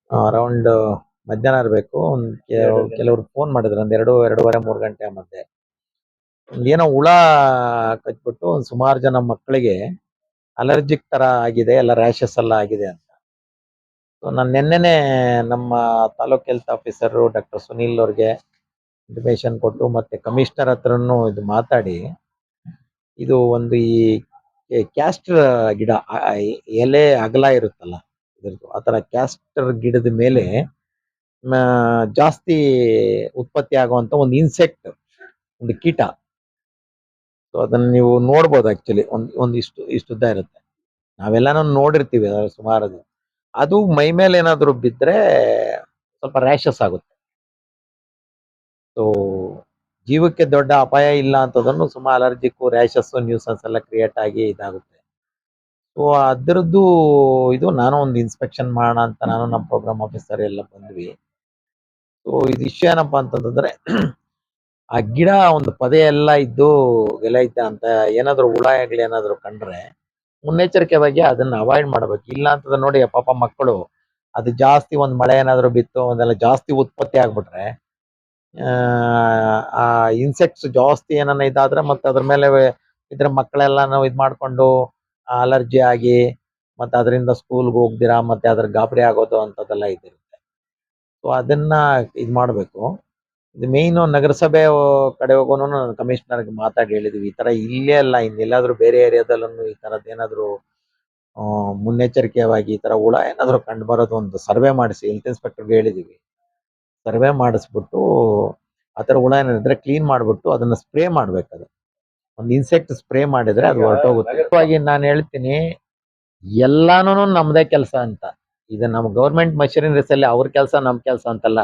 Around ಮಧ್ಯಾಹ್ನ ಇರಬೇಕು. ಕೆಲವ್ರು ಫೋನ್ ಮಾಡಿದ್ರು ಒಂದು 2, 2:30, 3 ಗಂಟೆ ಮಧ್ಯೆ. ಏನೋ ಹುಳ ಕಚ್ಬಿಟ್ಟು ಒಂದು ಸುಮಾರು ಜನ ಮಕ್ಕಳಿಗೆ ಅಲರ್ಜಿಕ್ ತರ ಆಗಿದೆ, ಎಲ್ಲ ರ್ಯಾಷಸ್ ಎಲ್ಲ ಆಗಿದೆ ಅಂತ. ನಾನು ನಿನ್ನೆನೆ ನಮ್ಮ taluk health officer doctor Sunil ಅವ್ರಿಗೆ ಇಂಟಿಮೇಷನ್ ಕೊಟ್ಟು ಮತ್ತೆ ಕಮಿಷನರ್ ಹತ್ರನು ಇದು ಮಾತಾಡಿ, ಇದು ಒಂದು ಈ ಕ್ಯಾಸ್ಟರ್ ಗಿಡ ಎಲೆ ಅಗಲ ಇರುತ್ತಲ್ಲ ಇದ್ರದ್ದು, ಆತರ ಕ್ಯಾಸ್ಟರ್ ಗಿಡದ ಮೇಲೆ ಜಾಸ್ತಿ ಉತ್ಪತ್ತಿ ಆಗುವಂತ ಒಂದು ಇನ್ಸೆಕ್ಟ್, ಒಂದು ಕೀಟ. ಸೊ ಅದನ್ನ ನೀವು ನೋಡ್ಬೋದು. ಆಕ್ಚುಲಿ ಇಷ್ಟು ಉದ್ದ ಇರುತ್ತೆ. ನಾವೆಲ್ಲಾನು ನೋಡಿರ್ತೀವಿ ಸುಮಾರು. ಅದು ಮೈ ಮೇಲೆ ಏನಾದ್ರು ಬಿದ್ರೆ ಸ್ವಲ್ಪ ರ್ಯಾಷಸ್ ಆಗುತ್ತೆ. ಸೊ ಜೀವಕ್ಕೆ ದೊಡ್ಡ ಅಪಾಯ ಇಲ್ಲ ಅಂತದನ್ನು ಸುಮಾರು ಅಲರ್ಜಿಕ್ ರ್ಯಾಷಸ್ ನ್ಯೂಸನ್ಸ್ ಎಲ್ಲ ಕ್ರಿಯೇಟ್ ಆಗಿ ಇದಾಗುತ್ತೆ. ಸೊ ಅದರದ್ದು ಇದು ನಾನು ಒಂದು ಇನ್ಸ್ಪೆಕ್ಷನ್ ಮಾಡೋಣ ಅಂತ ನಾನು ನಮ್ಮ ಪ್ರೋಗ್ರಾಮ್ ಆಫೀಸರ್ ಎಲ್ಲ ಬಂದ್ವಿ. ಸೊ ಇದು ಇಶ್ಯೂ ಏನಪ್ಪಾ ಅಂತಂದ್ರೆ ಆ ಗಿಡ ಒಂದು ಪದೇ ಎಲ್ಲ ಇದ್ದು ಎಲೆ ಇದ್ದ ಅಂತ ಏನಾದ್ರು ಹುಳ ಆಗ್ಲಿ ಏನಾದ್ರು ಕಂಡ್ರೆ ಮುನ್ನೆಚ್ಚರಿಕೆ ಬಗ್ಗೆ ಅದನ್ನ ಅವಾಯ್ಡ್ ಮಾಡ್ಬೇಕು. ಇಲ್ಲ ಅಂತಂದ್ರೆ ನೋಡಿ ಪಾಪ ಮಕ್ಕಳು ಅದು ಜಾಸ್ತಿ ಒಂದ್ ಮಳೆ ಏನಾದ್ರು ಬಿತ್ತು ಒಂದೆಲ್ಲ ಜಾಸ್ತಿ ಉತ್ಪತ್ತಿ ಆಗ್ಬಿಟ್ರೆ ಆ ಇನ್ಸೆಕ್ಟ್ಸ್ ಜಾಸ್ತಿ ಏನನ್ನ ಇದಾದ್ರೆ ಮತ್ತೆ ಅದ್ರ ಮೇಲೆ ಇದ್ರ ಮಕ್ಕಳೆಲ್ಲ ನಾವು ಇದ್ ಮಾಡ್ಕೊಂಡು ಅಲರ್ಜಿ ಆಗಿ ಮತ್ತೆ ಅದರಿಂದ ಸ್ಕೂಲ್ಗೆ ಹೋಗ್ದಿರಾ ಮತ್ತೆ ಅದ್ರ ಗಾಬರಿ ಆಗೋದು ಅಂತದೆಲ್ಲ ಇದಿರುತ್ತೆ. ಸೊ ಅದನ್ನ ಇದ್ ಮಾಡ್ಬೇಕು. ಇದು ಮೇಯ್ನು ನಗರಸಭೆ ಕಡೆ ಹೋಗೋನು ನಾನು ಕಮಿಷನರ್ಗೆ ಮಾತಾಡಿ ಹೇಳಿದ್ವಿ, ಈ ತರ ಇಲ್ಲೇ ಅಲ್ಲ ಇನ್ನೆಲ್ಲಾದ್ರೂ ಬೇರೆ ಏರಿಯಾದಲ್ಲೂ ಈ ತರದ್ ಏನಾದ್ರು ಮುನ್ನೆಚ್ಚರಿಕೆಯಾಗಿ ಈ ತರ ಹುಳ ಏನಾದ್ರು ಕಂಡು ಬರೋದು ಒಂದು ಸರ್ವೆ ಮಾಡಿಸಿ ಹೆಲ್ತ್ ಇನ್ಸ್ಪೆಕ್ಟರ್ಗೆ ಹೇಳಿದೀವಿ. ಸರ್ವೆ ಮಾಡಿಸ್ಬಿಟ್ಟು ಆ ತರ ಹುಳ ಏನಿದ್ರೆ ಕ್ಲೀನ್ ಮಾಡ್ಬಿಟ್ಟು ಅದನ್ನ ಸ್ಪ್ರೇ ಮಾಡ್ಬೇಕದು. ಒಂದು ಇನ್ಸೆಕ್ಟ್ ಸ್ಪ್ರೇ ಮಾಡಿದ್ರೆ ಅದು ಹೊರಟೋಗುತ್ತೆ. ನಾನು ಹೇಳ್ತೀನಿ ಎಲ್ಲಾನು ನಮ್ದೇ ಕೆಲಸ ಅಂತ. ಇದು ನಮ್ಮ ಗೌರ್ಮೆಂಟ್ ಮಷಿನರೀಸ್ ಅಲ್ಲಿ ಅವ್ರ ಕೆಲಸ ನಮ್ ಕೆಲಸ ಅಂತಲ್ಲ.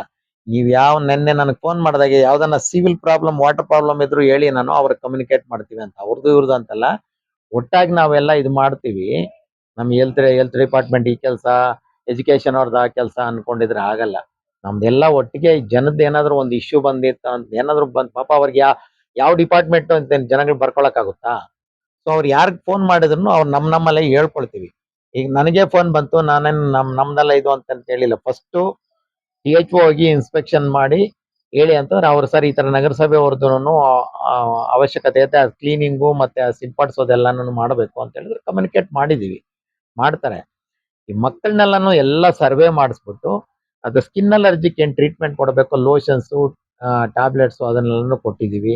ನೀವ್ ನೆನ್ನೆ ನನಗೆ ಫೋನ್ ಮಾಡಿದಾಗ ಯಾವ್ದನ್ನ ಸಿವಿಲ್ ಪ್ರಾಬ್ಲಮ್ ವಾಟರ್ ಪ್ರಾಬ್ಲಮ್ ಇದ್ರು ಹೇಳಿ, ನಾನು ಅವ್ರಿಗೆ ಕಮ್ಯುನಿಕೇಟ್ ಮಾಡ್ತೀವಿ ಅಂತ. ಅವ್ರದ್ದು ಇವ್ರದ್ದು ಅಂತಲ್ಲ, ಒಟ್ಟಾಗಿ ನಾವೆಲ್ಲ ಇದು ಮಾಡ್ತೀವಿ. ನಮ್ ಹೆಲ್ತ್ ಡಿಪಾರ್ಟ್ಮೆಂಟ್ ಈ ಕೆಲಸ, ಎಜುಕೇಶನ್ ಅವ್ರದ್ದು ಆ ಕೆಲಸ ಅನ್ಕೊಂಡಿದ್ರೆ ಆಗಲ್ಲ. ನಮ್ದೆಲ್ಲ ಒಟ್ಟಿಗೆ ಜನದ ಏನಾದ್ರು ಒಂದು ಇಶ್ಯೂ ಬಂದಿತ್ತು ಅಂತ ಏನಾದ್ರು ಪಾಪ ಅವ್ರಿಗೆ ಯಾವ ಡಿಪಾರ್ಟ್ಮೆಂಟ್ ಅಂತ ಜನಗಳು ಬರ್ಕೊಳಕ್ ಆಗುತ್ತಾ? ಸೊ ಅವ್ರು ಯಾರಿಗೆ ಫೋನ್ ಮಾಡಿದ್ರು ಅವ್ರು ನಮ್ಮಲ್ಲೇ ಹೇಳ್ಕೊಳ್ತೀವಿ. ಈಗ ನನಗೆ ಫೋನ್ ಬಂತು, ನಾನೇನ್ ನಮ್ದೆಲ್ಲ ಇದು ಅಂತ ಹೇಳಿಲ್ಲ. ಫಸ್ಟ್ DHO ಹೋಗಿ ಇನ್ಸ್ಪೆಕ್ಷನ್ ಮಾಡಿ ಹೇಳಿ ಅಂತಂದ್ರೆ ಅವ್ರು ಸರ್ ಈ ತರ ನಗರಸಭೆ ಅವ್ರದ್ದು ಅವಶ್ಯಕತೆ ಐತೆ, ಕ್ಲೀನಿಂಗು ಮತ್ತೆ ಸಿಂಪಡಿಸೋದೆಲ್ಲಾನು ಮಾಡಬೇಕು ಅಂತ ಹೇಳಿದ್ರೆ ಕಮ್ಯುನಿಕೇಟ್ ಮಾಡಿದೀವಿ, ಮಾಡ್ತಾರೆ. ಈ ಮಕ್ಕಳನ್ನೆಲ್ಲಾನು ಎಲ್ಲ ಸರ್ವೆ ಮಾಡಿಸ್ಬಿಟ್ಟು ಅದು ಸ್ಕಿನ್ ಅಲರ್ಜಿಕ್ ಏನ್ ಟ್ರೀಟ್ಮೆಂಟ್ ಕೊಡಬೇಕು, ಲೋಷನ್ಸು ಟ್ಯಾಬ್ಲೆಟ್ಸ್ ಅದನ್ನೆಲ್ಲನೂ ಕೊಟ್ಟಿದೀವಿ.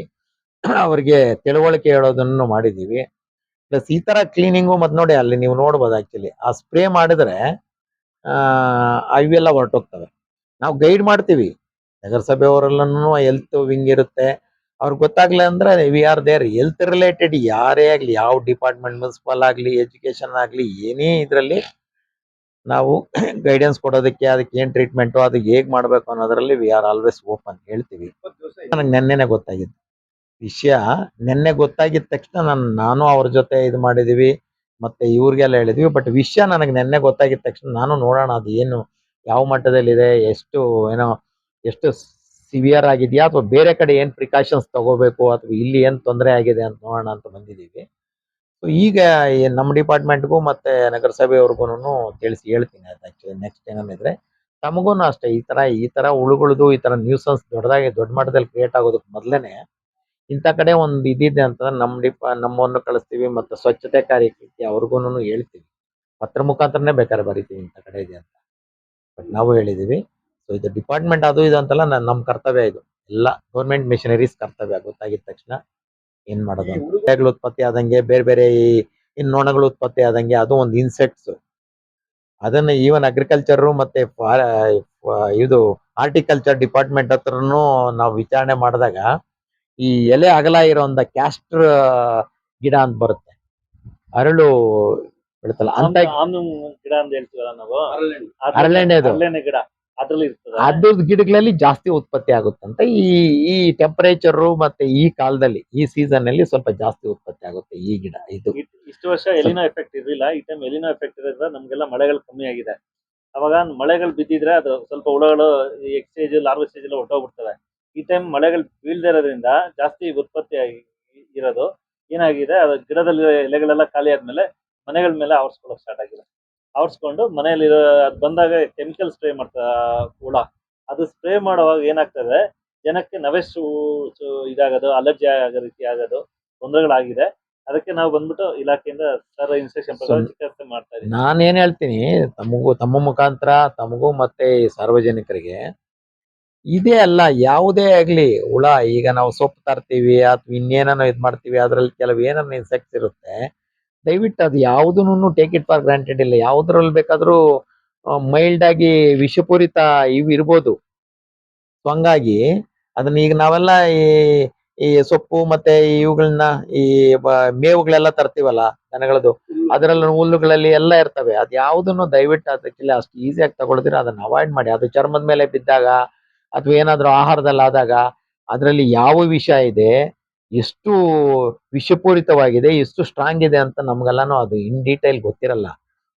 ಅವ್ರಿಗೆ ತಿಳುವಳಿಕೆ ಹೇಳೋದನ್ನು ಮಾಡಿದೀವಿ. ಪ್ಲಸ್ ಈ ತರ ಕ್ಲೀನಿಂಗು ಮತ್ತೆ ನೋಡಿ ಅಲ್ಲಿ ನೀವು ನೋಡ್ಬೋದು ಆಕ್ಚುಲಿ ಆ ಸ್ಪ್ರೇ ಮಾಡಿದ್ರೆ ಇವೆಲ್ಲ ಹೊರಟೋಗ್ತವೆ. ನಾವು ಗೈಡ್ ಮಾಡ್ತೀವಿ, ನಗರಸಭೆ ಅವರೆಲ್ಲನೂ ಹೆಲ್ತ್ ವಿಂಗ್ ಇರುತ್ತೆ. ಅವ್ರಿಗೆ ಗೊತ್ತಾಗ್ಲಿ ಅಂದ್ರೆ we are there. Health related ಯಾರೇ ಆಗ್ಲಿ, ಯಾವ ಡಿಪಾರ್ಟ್ಮೆಂಟ್, ಮುನ್ಸಿಪಲ್ ಆಗ್ಲಿ, ಎಜುಕೇಶನ್ ಆಗ್ಲಿ, ಏನೇ ಇದ್ರಲ್ಲಿ ನಾವು ಗೈಡೆನ್ಸ್ ಕೊಡೋದಕ್ಕೆ, ಅದಕ್ಕೆ ಏನ್ ಟ್ರೀಟ್ಮೆಂಟ್ ಅದಕ್ಕೆ ಹೇಗ್ ಮಾಡ್ಬೇಕು ಅನ್ನೋದ್ರಲ್ಲಿ ವಿ ಆರ್ ಆಲ್ವೇಸ್ ಓಪನ್ ಹೇಳ್ತೀವಿ. ನನಗೆ ನೆನ್ನೆನೆ ಗೊತ್ತಾಗಿದ್ದು ವಿಷಯ. ನೆನ್ನೆ ಗೊತ್ತಾಗಿದ ತಕ್ಷಣ ನಾನು ಅವ್ರ ಜೊತೆ ಇದು ಮಾಡಿದೀವಿ, ಮತ್ತೆ ಇವ್ರಿಗೆಲ್ಲ ಹೇಳಿದ್ವಿ. ಬಟ್ ವಿಷಯ ನನಗೆ ನೆನ್ನೆ ಗೊತ್ತಾಗಿದ ತಕ್ಷಣ ನಾನು ನೋಡೋಣ ಅದು ಏನು ಯಾವ ಮಟ್ಟದಲ್ಲಿದೆ, ಎಷ್ಟು ಸಿವಿಯರ್ ಆಗಿದೆಯಾ ಅಥವಾ ಬೇರೆ ಕಡೆ ಏನ್ ಪ್ರಿಕಾಷನ್ಸ್ ತಗೋಬೇಕು ಅಥವಾ ಇಲ್ಲಿ ಏನ್ ತೊಂದರೆ ಆಗಿದೆ ಅಂತ ನೋಡೋಣ ಅಂತ ಬಂದಿದ್ದೀವಿ. ಸೊ ಈಗ ನಮ್ಮ ಡಿಪಾರ್ಟ್ಮೆಂಟ್ಗೂ ಮತ್ತೆ ನಗರಸಭೆಯವ್ರಿಗೂ ತಿಳಿಸಿ ಹೇಳ್ತೀನಿ. ಆಕ್ಚುಲಿ ನೆಕ್ಸ್ಟ್ ಏನಿದ್ರೆ ತಮಗೂ ಅಷ್ಟೇ ಈ ತರ ಹುಳುಗಳದು ಈ ತರ ನ್ಯೂಸನ್ಸ್ ದೊಡ್ಡ ಮಟ್ಟದಲ್ಲಿ ಕ್ರಿಯೇಟ್ ಆಗೋದಕ್ಕೆ ಮೊದ್ಲೇನೆ ಇಂಥ ಕಡೆ ಒಂದು ಇದಿದೆ ಅಂತಂದ್ರೆ ನಮ್ಮನ್ನು ಕಳಿಸ್ತೀವಿ. ಮತ್ತೆ ಸ್ವಚ್ಛತೆ ಕಾರ್ಯಕ್ಕೆ ಅವ್ರಿಗೂನು ಹೇಳ್ತೀವಿ, ಪತ್ರ ಮುಖಾಂತರನೇ ಬೇಕಾದ್ರೆ ಬರೀತೀವಿ ಇಂಥ ಕಡೆ ಇದೆ ಅಂತ. ಬಟ್ ನಾವು ಹೇಳಿದೀವಿ. ಸೊ ಇದು ಡಿಪಾರ್ಟ್ಮೆಂಟ್ ಅದು ಇದು ಅಂತಲ್ಲ, ನಮ್ಮ ಕರ್ತವ್ಯ ಇದು. ಎಲ್ಲ ಗೌರ್ಮೆಂಟ್ ಮಿಷನರೀಸ್ ಕರ್ತವ್ಯ ಗೊತ್ತಾಗಿದ ತಕ್ಷಣ ಏನ್ ಮಾಡೋದು. ಹುಳುಗಳು ಉತ್ಪತ್ತಿ ಆದಂಗೆ ಬೇರೆ ಬೇರೆ ಈ ನೊಣಗಳು ಉತ್ಪತ್ತಿ ಆದಂಗೆ ಅದು ಒಂದು ಇನ್ಸೆಕ್ಟ್ಸ್. ಅದನ್ನ ಈವನ್ ಅಗ್ರಿಕಲ್ಚರ್ ಮತ್ತೆ ಇದು ಹಾರ್ಟಿಕಲ್ಚರ್ ಡಿಪಾರ್ಟ್ಮೆಂಟ್ ಹತ್ರನು ನಾವು ವಿಚಾರಣೆ ಮಾಡಿದಾಗ ಈ ಎಲೆ ಅಗಲ ಇರೋ ಒಂದು ಕ್ಯಾಸ್ಟರ್ ಗಿಡ ಅಂತ ಬರುತ್ತೆ, ಅರಳು ಬಿಡುತ್ತಲ್ಲ ಅಂತ ಗಿಡ ಅಂತ ಹೇಳ್ತೀವಲ್ಲ ನಾವು, ಅರಳೆಣ್ಣೆ ಗಿಡ ಅದ್ರಲ್ಲಿ ಇರ್ತದೆ. ಅದ್ರದ್ದು ಗಿಡಗಳಲ್ಲಿ ಜಾಸ್ತಿ ಉತ್ಪತ್ತಿ ಆಗುತ್ತಂತ. ಈ ಟೆಂಪರೇಚರ್ ಮತ್ತೆ ಈ ಕಾಲದಲ್ಲಿ ಈ ಸೀಸನ್ ಅಲ್ಲಿ ಸ್ವಲ್ಪ ಜಾಸ್ತಿ ಉತ್ಪತ್ತಿ ಆಗುತ್ತೆ ಈ ಗಿಡ. ಇದು ಇಷ್ಟು ವರ್ಷ ಎಲಿನೋ ಎಫೆಕ್ಟ್ ಇರ್ಲಿಲ್ಲ, ಈ ಟೈಮ್ ಎಲಿನೋ ಎಫೆಕ್ಟ್ ಇರೋದ್ರಿಂದ ನಮ್ಗೆಲ್ಲ ಮಳೆಗಳು ಕಮ್ಮಿ ಆಗಿದೆ. ಅವಾಗ ಮಳೆಗಳು ಬಿದ್ದಿದ್ರೆ ಅದು ಸ್ವಲ್ಪ ಹುಳುಗಳು ಎಗ್ ಸ್ಟೇಜ್, ಲಾರ್ವಾ ಸ್ಟೇಜ್ ಎಲ್ಲ ಹೊಟ್ಟೋಗ್ಬಿಡ್ತವೆ. ಈ ಟೈಮ್ ಮಳೆಗಳು ಬೀಳ್ದೇ ಇರೋದ್ರಿಂದ ಜಾಸ್ತಿ ಉತ್ಪತ್ತಿ ಇರೋದು ಏನಾಗಿದೆ, ಅದು ಗಿಡದಲ್ಲಿ ಎಲೆಗಳೆಲ್ಲ ಖಾಲಿ ಆದ್ಮೇಲೆ ಮನೆಗಳ ಮೇಲೆ ಆವರಿಸ್ಕೊಳ್ಳೋಕೆ ಸ್ಟಾರ್ಟ್ ಆಗಿದೆ. ಆವರಿಸ್ಕೊಂಡು ಮನೆಯಲ್ಲಿ ಅದು ಬಂದಾಗ ಕೆಮಿಕಲ್ ಸ್ಪ್ರೇ ಮಾಡ್ತಾ ಹುಳ. ಅದು ಸ್ಪ್ರೇ ಮಾಡುವಾಗ ಏನಾಗ್ತದೆ, ಜನಕ್ಕೆ ನವೆಷ್ಟು ಇದಾಗೋದು, ಅಲರ್ಜಿ ಆಗೋ ರೀತಿ ಆಗೋದು, ತೊಂದರೆಗಳಾಗಿದೆ. ಅದಕ್ಕೆ ನಾವು ಬಂದ್ಬಿಟ್ಟು ಇಲಾಖೆಯಿಂದ ಸರ್ ಇನ್ಸ್ಟ್ರಕ್ಷನ್ ಪ್ರಕಾರ ಚಿಕಿತ್ಸೆ ಮಾಡ್ತಾ ಇದೀವಿ. ನಾನೇನ್ ಹೇಳ್ತೀನಿ, ತಮ್ಮ ಮುಖಾಂತರ ತಮಗೂ ಮತ್ತೆ ಈ ಸಾರ್ವಜನಿಕರಿಗೆ ಇದೇ ಅಲ್ಲ, ಯಾವುದೇ ಆಗ್ಲಿ ಹುಳ, ಈಗ ನಾವು ಸೊಪ್ಪು ತರ್ತೀವಿ ಅಥವಾ ಇನ್ನೇನೋ ಇದ್ ಮಾಡ್ತೀವಿ, ಅದ್ರಲ್ಲಿ ಕೆಲವು ಏನನ್ನ ಇನ್ಸೆಕ್ಟ್ಸ್ ಇರುತ್ತೆ, ದಯವಿಟ್ಟು ಅದು ಯಾವುದನ್ನು ಟೇಕ್ ಇಟ್ ಫಾರ್ ಗ್ರಾಂಟೆಡ್ ಇಲ್ಲ. ಯಾವ್ದ್ರಲ್ಲಿ ಬೇಕಾದ್ರೂ ಮೈಲ್ಡ್ ಆಗಿ ವಿಷಪೂರಿತ ಇವು ಇರ್ಬೋದು. ಸೊ ಹಂಗಾಗಿ ಅದನ್ನ ಈಗ ನಾವೆಲ್ಲ ಈ ಸೊಪ್ಪು ಮತ್ತೆ ಇವುಗಳನ್ನ ಈ ಮೇವುಗಳೆಲ್ಲ ತರ್ತೀವಲ್ಲ ದನಗಳದ್ದು, ಅದರಲ್ಲಿ ಹುಲ್ಲುಗಳಲ್ಲಿ ಎಲ್ಲ ಇರ್ತವೆ. ಅದ್ ಯಾವುದನ್ನು ದಯವಿಟ್ಟು ಅದಕ್ಕಿಲ್ಲ ಅಷ್ಟು ಈಸಿಯಾಗಿ ತಗೊಳ್ದಿರ ಅದನ್ನ ಅವಾಯ್ಡ್ ಮಾಡಿ. ಅದು ಚರ್ಮದ ಮೇಲೆ ಬಿದ್ದಾಗ ಅಥವಾ ಏನಾದ್ರೂ ಆಹಾರದಲ್ಲಿ ಆದಾಗ ಅದರಲ್ಲಿ ಯಾವ ವಿಷ ಇದೆ, ಎಷ್ಟು ವಿಷಪೂರಿತವಾಗಿದೆ, ಎಷ್ಟು ಸ್ಟ್ರಾಂಗ್ ಇದೆ ಅಂತ ನಮ್ಗೆಲ್ಲಾನು ಅದು ಇನ್ ಡೀಟೇಲ್ ಗೊತ್ತಿರಲ್ಲ.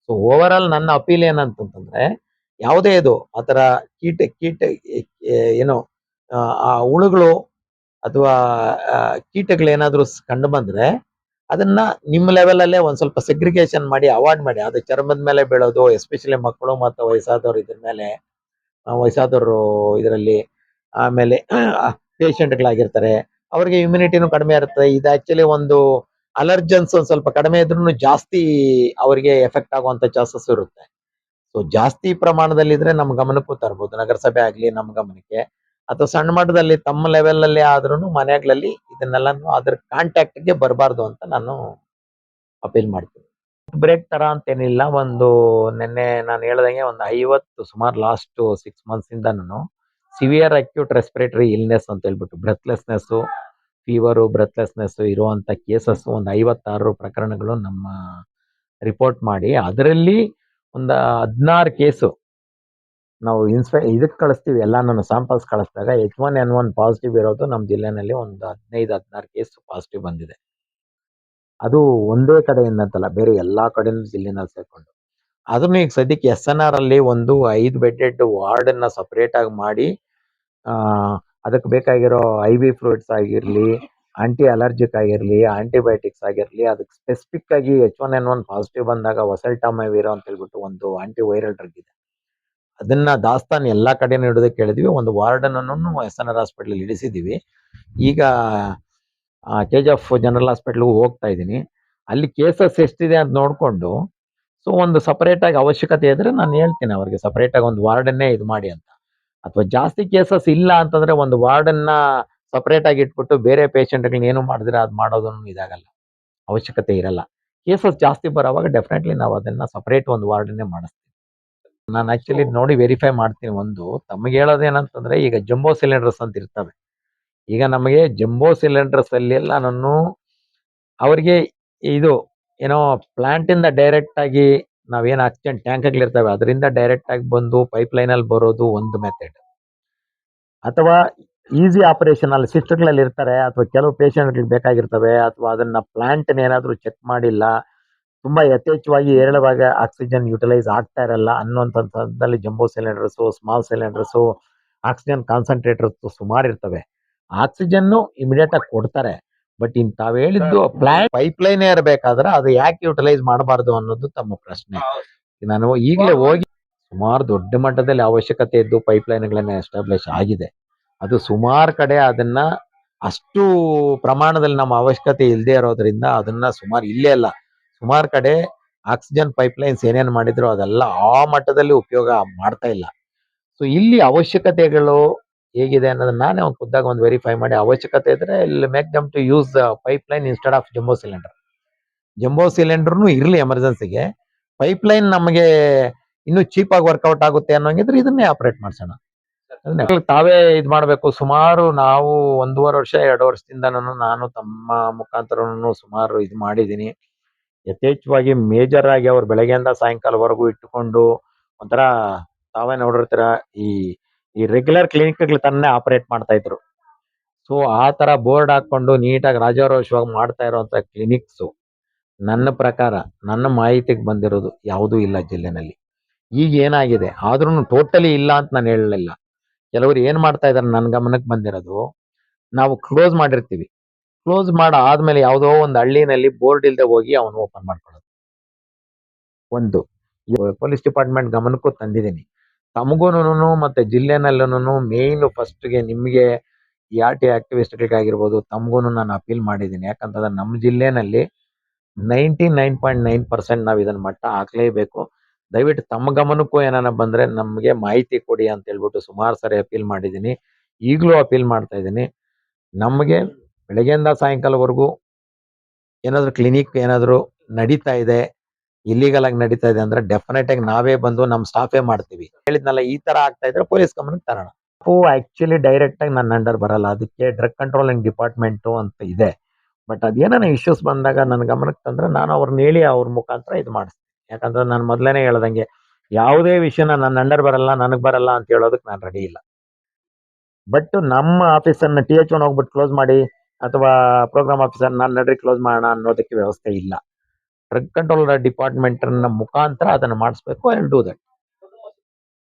ಸೊ ಓವರ್ ಆಲ್ ನನ್ನ ಅಪೀಲ್ ಏನಂತಂದ್ರೆ, ಯಾವುದೇ ಇದು ಆತರ ಕೀಟ ಏನೋ ಆ ಹುಳುಗಳು ಅಥವಾ ಕೀಟಗಳೇನಾದ್ರೂ ಕಂಡು ಬಂದ್ರೆ ಅದನ್ನ ನಿಮ್ಮ ಲೆವೆಲ್ ಅಲ್ಲೇ ಒಂದ್ ಸ್ವಲ್ಪ ಸೆಗ್ರಿಗೇಷನ್ ಮಾಡಿ ಅವಾಯ್ಡ್ ಮಾಡಿ. ಅದು ಚರ್ಮದ ಮೇಲೆ ಬೀಳೋದು, ಎಸ್ಪೆಷಲಿ ಮಕ್ಕಳು ಮತ್ತು ವಯಸ್ಸಾದವರು ಇದ್ರ ಮೇಲೆ, ವಯಸ್ಸಾದವರು ಇದರಲ್ಲಿ, ಆಮೇಲೆ ಪೇಷಂಟ್ಗಳಾಗಿರ್ತಾರೆ, ಅವ್ರಿಗೆ ಇಮ್ಯುನಿಟಿನೂ ಕಡಿಮೆ ಇರುತ್ತೆ. ಇದು ಆಕ್ಚುಲಿ ಒಂದು ಅಲರ್ಜನ್ಸ್ ಒಂದ್ ಸ್ವಲ್ಪ ಕಡಿಮೆ ಇದ್ರೂ ಜಾಸ್ತಿ ಅವರಿಗೆ ಎಫೆಕ್ಟ್ ಆಗುವಂತ ಚಾನ್ಸಸ್ ಇರುತ್ತೆ. ಸೊ ಜಾಸ್ತಿ ಪ್ರಮಾಣದಲ್ಲಿ ಇದ್ರೆ ನಮ್ಮ ಗಮನಕ್ಕೂ ತರಬಹುದು, ನಗರಸಭೆ ಆಗ್ಲಿ ನಮ್ಮ ಗಮನಕ್ಕೆ, ಅಥವಾ ಸಣ್ಣ ಮಟ್ಟದಲ್ಲಿ ತಮ್ಮ ಲೆವೆಲ್ ಅಲ್ಲಿ ಆದ್ರೂ ಮನೆಗಳಲ್ಲಿ ಇದನ್ನೆಲ್ಲ ಅದ್ರ ಕಾಂಟ್ಯಾಕ್ಟ್ ಗೆ ಬರಬಾರ್ದು ಅಂತ ನಾನು ಅಪೀಲ್ ಮಾಡ್ತೀನಿ. ಬ್ರೇಕ್ ತರ ಅಂತೇನಿಲ್ಲ, ಒಂದು ನಿನ್ನೆ ನಾನು ಹೇಳ್ದಂಗೆ ಒಂದು 50 ಸುಮಾರು ಲಾಸ್ಟ್ 6 months ಇಂದ ನಾನು ಸಿವಿಯರ್ ಅಕ್ಯೂಟ್ ರೆಸ್ಪಿರೇಟರಿ ಇಲ್ನೆಸ್ ಅಂತ ಹೇಳ್ಬಿಟ್ಟು ಬ್ರೆತ್ಲೆಸ್ನೆಸ್, ಫೀವರು, ಬ್ರೆತ್ಲೆಸ್ನೆಸ್ ಇರುವಂತ ಕೇಸಸ್ ಒಂದು 56 ಪ್ರಕರಣಗಳು ನಮ್ಮ ರಿಪೋರ್ಟ್ ಮಾಡಿ, ಅದರಲ್ಲಿ ಒಂದು 16 ಕೇಸು ನಾವು ಇದಕ್ಕೆ ಕಳಿಸ್ತೀವಿ. ಎಲ್ಲ ನನ್ನ ಸ್ಯಾಂಪಲ್ಸ್ ಕಳಿಸಿದಾಗ H1N1 ಪಾಸಿಟಿವ್ ಇರೋದು ನಮ್ಮ ಜಿಲ್ಲೆನಲ್ಲಿ ಒಂದು 15-16 ಕೇಸ್ ಪಾಸಿಟಿವ್ ಬಂದಿದೆ. ಅದು ಒಂದೇ ಕಡೆಯಿಂದ ಅಂತಲ್ಲ, ಬೇರೆ ಎಲ್ಲಾ ಕಡೆಯಿಂದ ಜಿಲ್ಲೆನಲ್ಲಿ ಸೇರ್ಕೊಂಡು. ಅದನ್ನು ಈಗ ಸದ್ಯಕ್ಕೆ SNR ಅಲ್ಲಿ ಒಂದು 5 ಬೆಡ್ಡೆಡ್ ವಾರ್ಡ್ ಅನ್ನ ಸಪರೇಟ್ ಆಗಿ ಮಾಡಿ, ಅದಕ್ಕೆ ಬೇಕಾಗಿರೋ IV ಫ್ಲೂಯಿಡ್ಸ್ ಆಗಿರ್ಲಿ, ಆಂಟಿ ಅಲರ್ಜಿಕ್ ಆಗಿರ್ಲಿ, ಆಂಟಿಬಯೋಟಿಕ್ಸ್ ಆಗಿರ್ಲಿ, ಅದಕ್ಕೆ ಸ್ಪೆಸಿಫಿಕ್ ಆಗಿ H1N1 ಪಾಸಿಟಿವ್ ಬಂದಾಗ ವಸಲ್ಟಾಮೈವಿರ್ ಅಂತ ಹೇಳ್ಬಿಟ್ಟು ಒಂದು ಆಂಟಿ ವೈರಲ್ ಡ್ರಗ್ ಇದೆ. ಅದನ್ನ ದಾಸ್ತಾನು ಎಲ್ಲಾ ಕಡೆನೂ ಇಡೋದಕ್ಕೆ ಹೇಳಿದ್ವಿ. ಒಂದು ವಾರ್ಡ್ ಅನ್ನು SNR ಹಾಸ್ಪಿಟಲ್ ಇಡಿಸಿದೀವಿ. ಈಗ KGF ಜನರಲ್ ಹಾಸ್ಪಿಟಲ್ಗೂ ಹೋಗ್ತಾ ಇದ್ದೀನಿ. ಅಲ್ಲಿ ಕೇಸಸ್ ಎಷ್ಟಿದೆ ಅಂತ ನೋಡ್ಕೊಂಡು, ಸೊ ಒಂದು ಸಪರೇಟ್ ಆಗಿ ಅವಶ್ಯಕತೆ ಇದ್ರೆ ನಾನು ಹೇಳ್ತೀನಿ ಅವ್ರಿಗೆ ಸಪರೇಟ್ ಆಗಿ ಒಂದು ವಾರ್ಡನ್ನೇ ಇದು ಮಾಡಿ ಅಂತ. ಅಥವಾ ಜಾಸ್ತಿ ಕೇಸಸ್ ಇಲ್ಲ ಅಂತಂದ್ರೆ ಒಂದು ವಾರ್ಡನ್ನ ಸಪರೇಟ್ ಆಗಿ ಇಟ್ಬಿಟ್ಟು ಬೇರೆ ಪೇಷಂಟ್ಗಳನ್ನ ಏನು ಮಾಡಿದ್ರೆ ಅದು ಮಾಡೋದನ್ನು ಇದಾಗಲ್ಲ, ಅವಶ್ಯಕತೆ ಇರಲ್ಲ. ಕೇಸಸ್ ಜಾಸ್ತಿ ಬರೋವಾಗ ಡೆಫಿನೆಟ್ಲಿ ನಾವು ಅದನ್ನ ಸಪರೇಟ್ ಒಂದು ವಾರ್ಡನ್ನೇ ಮಾಡಿಸ್ತೀವಿ. ನಾನು ಆಕ್ಚುಲಿ ನೋಡಿ ವೆರಿಫೈ ಮಾಡ್ತೀನಿ. ಒಂದು ತಮಗೆ ಹೇಳೋದೇನಂತಂದ್ರೆ, ಈಗ ಜಂಬೋ ಸಿಲಿಂಡರ್ಸ್ ಅಂತ ಇರ್ತವೆ. ಈಗ ನಮಗೆ ಜಂಬೋ ಸಿಲಿಂಡರ್ಸ್ ಅಲ್ಲಿ ಎಲ್ಲ ನಾನು ಅವ್ರಿಗೆ ಇದು ಏನೋ ಪ್ಲಾಂಟ್ ಇಂದ ಡೈರೆಕ್ಟ್ ಆಗಿ ನಾವೇನ್ ಆಕ್ಸಿಜನ್ ಟ್ಯಾಂಕ್ಗಳಿರ್ತವೆ ಅದರಿಂದ ಡೈರೆಕ್ಟ್ ಆಗಿ ಬಂದು ಪೈಪ್ ಲೈನ್ ಅಲ್ಲಿ ಬರೋದು ಒಂದು ಮೆಥಡ್. ಅಥವಾ ಈಸಿ ಆಪರೇಷನ್ ಅಲ್ಲಿ ಸಿಸ್ಟರ್ಗಳಲ್ಲಿ ಇರ್ತಾರೆ, ಅಥವಾ ಕೆಲವು ಪೇಷಂಟ್ಗಳಿಗೆ ಬೇಕಾಗಿರ್ತವೆ, ಅಥವಾ ಅದನ್ನ ಪ್ಲಾಂಟ್ ಏನಾದ್ರೂ ಚೆಕ್ ಮಾಡಿಲ್ಲ, ತುಂಬಾ ಯಥೇಚ್ಛವಾಗಿ ಹೇರಳವಾಗಿ ಆಕ್ಸಿಜನ್ ಯುಟಿಲೈಸ್ ಆಗ್ತಾ ಇರಲ್ಲ ಅನ್ನುವಂಥ ಸಂದರ್ಭದಲ್ಲಿ jumbo cylinders, small cylinders, oxygen concentrators ಸುಮಾರು ಇರ್ತವೆ. ಆಕ್ಸಿಜನ್ ಇಮಿಡಿಯೇಟ್ ಆಗಿ ಕೊಡ್ತಾರೆ. ಬಟ್ ಇನ್ ತಾವ್ ಹೇಳಿದ್ದು ಪ್ಲಾಂಟ್ ಪೈಪ್ ಲೈನ್ ಇರಬೇಕಾದ್ರೆ ಅದು ಯಾಕೆ ಯುಟಿಲೈಸ್ ಮಾಡಬಾರ್ದು ಅನ್ನೋದು ತಮ್ಮ ಪ್ರಶ್ನೆ. ನಾನು ಈಗಲೇ ಹೋಗಿ ಸುಮಾರು ದೊಡ್ಡ ಮಟ್ಟದಲ್ಲಿ ಅವಶ್ಯಕತೆ ಇದ್ದು ಪೈಪ್ ಲೈನ್ಗಳನ್ನ ಎಸ್ಟಾಬ್ಲಿಷ್ ಆಗಿದೆ. ಅದು ಸುಮಾರು ಕಡೆ ಅದನ್ನ ಅಷ್ಟು ಪ್ರಮಾಣದಲ್ಲಿ ನಮ್ಮ ಅವಶ್ಯಕತೆ ಇಲ್ಲದೆ ಇರೋದ್ರಿಂದ ಅದನ್ನ ಸುಮಾರು ಇಲ್ಲೇ ಅಲ್ಲ, ಸುಮಾರು ಕಡೆ ಆಕ್ಸಿಜನ್ ಪೈಪ್ ಲೈನ್ಸ್ ಏನೇನು ಮಾಡಿದ್ರು ಅದೆಲ್ಲ ಆ ಮಟ್ಟದಲ್ಲಿ ಉಪಯೋಗ ಮಾಡ್ತಾ ಇಲ್ಲ. ಸೊ ಇಲ್ಲಿ ಅವಶ್ಯಕತೆಗಳು ಹೇಗಿದೆ ಅನ್ನೋದನ್ನ ನಾನೇ ಒಂದು ಖುದ್ದಾಗಿ ಒಂದು ವೆರಿಫೈ ಮಾಡಿ, ಅವಶ್ಯಕತೆ ಇದ್ರೆ ಇಲ್ಲಿ make them to use pipe line instead of jumbo cylinder. Jumbo ಸಿಲಿಂಡರ್ನು ಇರ್ಲಿ ಎಮರ್ಜೆನ್ಸಿಗೆ, ಪೈಪ್ ಲೈನ್ ನಮಗೆ ಇನ್ನೂ ಚೀಪ್ ಆಗಿ ವರ್ಕೌಟ್ ಆಗುತ್ತೆ ಅನ್ನೋಂಗಿದ್ರೆ ಇದನ್ನೇ ಆಪರೇಟ್ ಮಾಡ್ಸೋಣ. ತಾವೇ ಇದ್ ಮಾಡ್ಬೇಕು. ಸುಮಾರು ನಾವು 1.5 ವರ್ಷ 2 ವರ್ಷದಿಂದ ನಾನು ತಮ್ಮ ಮುಖಾಂತರನು ಸುಮಾರು ಇದು ಮಾಡಿದೀನಿ. ಯಥೇಚ್ಛವಾಗಿ ಮೇಜರ್ ಆಗಿ ಅವ್ರು ಬೆಳಗ್ಗೆಯಿಂದ ಸಾಯಂಕಾಲವರೆಗೂ ಇಟ್ಟುಕೊಂಡು ಒಂಥರ ತಾವೇ ನೋಡಿರ್ತೀರ ಈ ರೆಗ್ಯುಲರ್ ಕ್ಲಿನಿಕ್ಗಳು ತನ್ನೇ ಆಪರೇಟ್ ಮಾಡ್ತಾ ಇದ್ರು. ಸೊ ಆ ತರ ಬೋರ್ಡ್ ಹಾಕೊಂಡು ನೀಟಾಗಿ ರಾಜಾರೋಷವಾಗಿ ಮಾಡ್ತಾ ಇರುವಂತ ಕ್ಲಿನಿಕ್ಸ್ ನನ್ನ ಪ್ರಕಾರ, ನನ್ನ ಮಾಹಿತಿಗೆ ಬಂದಿರೋದು ಯಾವುದೂ ಇಲ್ಲ ಜಿಲ್ಲೆನಲ್ಲಿ. ಈಗ ಏನಾಗಿದೆ ಆದ್ರೂ ಟೋಟಲಿ ಇಲ್ಲ ಅಂತ ನಾನು ಹೇಳಲಿಲ್ಲ. ಕೆಲವರು ಏನ್ ಮಾಡ್ತಾ ಇದಾರೆ ನನ್ನ ಗಮನಕ್ಕೆ ಬಂದಿರೋದು, ನಾವು ಕ್ಲೋಸ್ ಮಾಡಿರ್ತೀವಿ, ಕ್ಲೋಸ್ ಆದ್ಮೇಲೆ ಯಾವುದೋ ಒಂದು ಹಳ್ಳಿನಲ್ಲಿ ಬೋರ್ಡ್ ಇಲ್ದೆ ಹೋಗಿ ಅವನು ಓಪನ್ ಮಾಡ್ಕೊಳ್ಳೋದು ಒಂದು. ಪೊಲೀಸ್ ಡಿಪಾರ್ಟ್ಮೆಂಟ್ ಗಮನಕ್ಕೂ ತಂದಿದ್ದೀನಿ. ತಮಗೂನು ಮತ್ತೆ ಜಿಲ್ಲೆನಲ್ಲೂ ಮೇನ್ ಫಸ್ಟ್ಗೆ ನಿಮಗೆ ಈ ಆರ್ ಟಿ ಆಕ್ಟಿವಿಸ್ಟ್ಗಳಿಗಾಗಿರ್ಬೋದು ತಮಗೂನು ನಾನು ಅಪೀಲ್ ಮಾಡಿದ್ದೀನಿ. ಯಾಕಂತಂದ್ರೆ ನಮ್ಮ ಜಿಲ್ಲೆನಲ್ಲಿ 99.9% ನಾವು ಇದನ್ನ ಮಟ್ಟ ಹಾಕ್ಲೇಬೇಕು. ದಯವಿಟ್ಟು ತಮ್ಮ ಗಮನಕ್ಕೂ ಏನಾನ ಬಂದ್ರೆ ನಮಗೆ ಮಾಹಿತಿ ಕೊಡಿ ಅಂತ ಹೇಳ್ಬಿಟ್ಟು ಸುಮಾರು ಸರಿ ಅಪೀಲ್ ಮಾಡಿದ್ದೀನಿ. ಈಗಲೂ ಅಪೀಲ್ ಮಾಡ್ತಾ ಇದ್ದೀನಿ. ನಮಗೆ ಬೆಳಗ್ಗೆಯಿಂದ ಸಾಯಂಕಾಲವರೆಗೂ ಏನಾದ್ರು ಕ್ಲಿನಿಕ್ ಏನಾದ್ರು ನಡೀತಾ ಇದೆ, ಇಲ್ಲಿಗಲ್ ಆಗಿ ನಡೀತಾ ಇದೆ ಅಂದ್ರೆ ಡೆಫಿನೆಟ್ ಆಗಿ ನಾವೇ ಬಂದು ನಮ್ಮ ಸ್ಟಾಫೇ ಮಾಡ್ತೀವಿ. ಹೇಳಿದ್ನಲ್ಲ ಈ ತರ ಆಗ್ತಾ ಇದ್ರೆ ಪೊಲೀಸ್ ಗಮನಕ್ಕೆ ತರೋಣ. ಆಕ್ಚುಲಿ ಡೈರೆಕ್ಟ್ ಆಗಿ ನನ್ನ ಅಂಡರ್ ಬರಲ್ಲ, ಅದಕ್ಕೆ ಡ್ರಗ್ ಕಂಟ್ರೋಲಿಂಗ್ ಡಿಪಾರ್ಟ್ಮೆಂಟ್ ಅಂತ ಇದೆ. ಬಟ್ ಅದೇನಾನ ಇಶ್ಯೂಸ್ ಬಂದಾಗ ನನ್ನ ಗಮನಕ್ಕೆ ತಂದ್ರೆ ನಾನು ಅವ್ರನ್ನ ಹೇಳಿ ಅವ್ರ ಮುಖಾಂತರ ಇದು ಮಾಡಿಸ್ತೀನಿ. ಯಾಕಂದ್ರೆ ನಾನು ಮೊದಲೇನೆ ಹೇಳ್ದಂಗೆ ಯಾವುದೇ ವಿಷಯನ ನನ್ನ ಅಂಡರ್ ಬರಲ್ಲ, ನನಗ್ ಬರಲ್ಲ ಅಂತ ಹೇಳೋದಕ್ಕೆ ನಾನು ರೆಡಿ ಇಲ್ಲ. ಬಟ್ ನಮ್ಮ ಆಫೀಸನ್ನ TH1 ಹೋಗ್ಬಿಟ್ಟು ಕ್ಲೋಸ್ ಮಾಡಿ ಅಥವಾ ಪ್ರೋಗ್ರಾಮ್ ಆಫೀಸರ್ ನಾನು ನಡ್ರಿ ಕ್ಲೋಸ್ ಮಾಡೋಣ ಅನ್ನೋದಕ್ಕೆ ವ್ಯವಸ್ಥೆ ಇಲ್ಲ. ಡ್ರಗ್ ಕಂಟ್ರೋಲ್ ಡಿಪಾರ್ಟ್ಮೆಂಟ್ ಮುಖಾಂತರ ಅದನ್ನ ಮಾಡಿಸ್ಬೇಕು. I will do that.